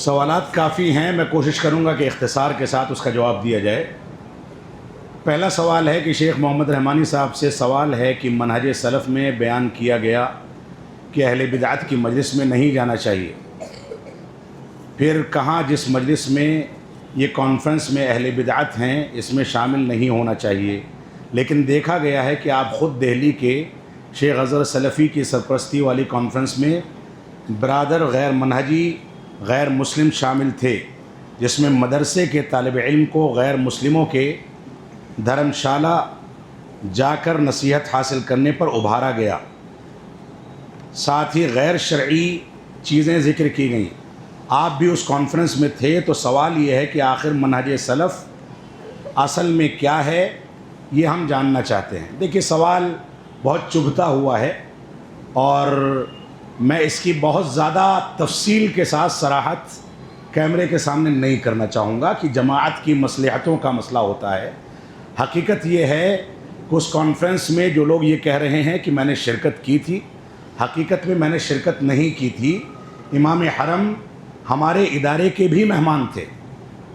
سوالات کافی ہیں، میں کوشش کروں گا کہ اختصار کے ساتھ اس کا جواب دیا جائے۔ پہلا سوال ہے کہ شیخ محمد رحمانی صاحب سے سوال ہے کہ منہج سلف میں بیان کیا گیا کہ اہل بدعت کی مجلس میں نہیں جانا چاہیے، پھر کہاں جس مجلس میں یہ کانفرنس میں اہل بدعت ہیں اس میں شامل نہیں ہونا چاہیے، لیکن دیکھا گیا ہے کہ آپ خود دہلی کے شیخ اظہر سلفی کی سرپرستی والی کانفرنس میں برادر غیر منہجی غیر مسلم شامل تھے، جس میں مدرسے کے طالب علم کو غیر مسلموں کے دھرم شالہ جا کر نصیحت حاصل کرنے پر ابھارا گیا، ساتھ ہی غیر شرعی چیزیں ذکر کی گئیں۔ آپ بھی اس کانفرنس میں تھے، تو سوال یہ ہے کہ آخر منہج سلف اصل میں کیا ہے، یہ ہم جاننا چاہتے ہیں۔ دیکھیے، سوال بہت چبھتا ہوا ہے اور میں اس کی بہت زیادہ تفصیل کے ساتھ صراحت کیمرے کے سامنے نہیں کرنا چاہوں گا کہ جماعت کی مصلحتوں کا مسئلہ ہوتا ہے۔ حقیقت یہ ہے کہ اس کانفرنس میں جو لوگ یہ کہہ رہے ہیں کہ میں نے شرکت کی تھی، حقیقت میں نے شرکت نہیں کی تھی۔ امام حرم ہمارے ادارے کے بھی مہمان تھے،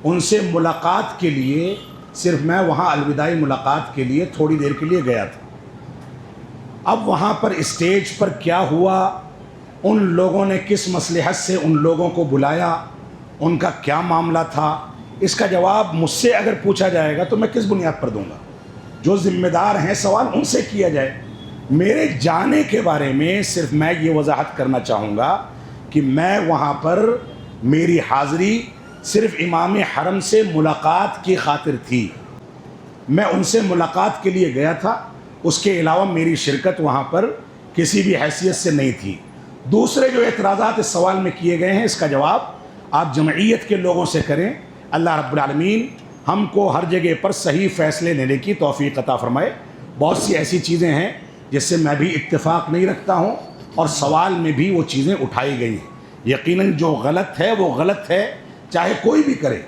ان سے ملاقات کے لیے صرف میں وہاں الوداعی ملاقات کے لیے تھوڑی دیر کے لیے گیا تھا۔ اب وہاں پر اسٹیج پر کیا ہوا، ان لوگوں نے کس مصلحت سے ان لوگوں کو بلایا، ان کا کیا معاملہ تھا، اس کا جواب مجھ سے اگر پوچھا جائے گا تو میں کس بنیاد پر دوں گا؟ جو ذمہ دار ہیں سوال ان سے کیا جائے۔ میرے جانے کے بارے میں صرف میں یہ وضاحت کرنا چاہوں گا کہ میں وہاں پر میری حاضری صرف امام حرم سے ملاقات کی خاطر تھی، میں ان سے ملاقات کے لیے گیا تھا، اس کے علاوہ میری شرکت وہاں پر کسی بھی حیثیت سے نہیں تھی۔ دوسرے جو اعتراضات اس سوال میں کیے گئے ہیں، اس کا جواب آپ جمعیت کے لوگوں سے کریں۔ اللہ رب العالمین ہم کو ہر جگہ پر صحیح فیصلے لینے کی توفیق عطا فرمائے۔ بہت سی ایسی چیزیں ہیں جس سے میں بھی اتفاق نہیں رکھتا ہوں، اور سوال میں بھی وہ چیزیں اٹھائی گئی ہیں۔ یقیناً جو غلط ہے وہ غلط ہے، چاہے کوئی بھی کرے،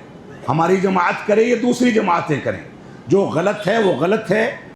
ہماری جماعت کرے یا دوسری جماعتیں کریں، جو غلط ہے وہ غلط ہے۔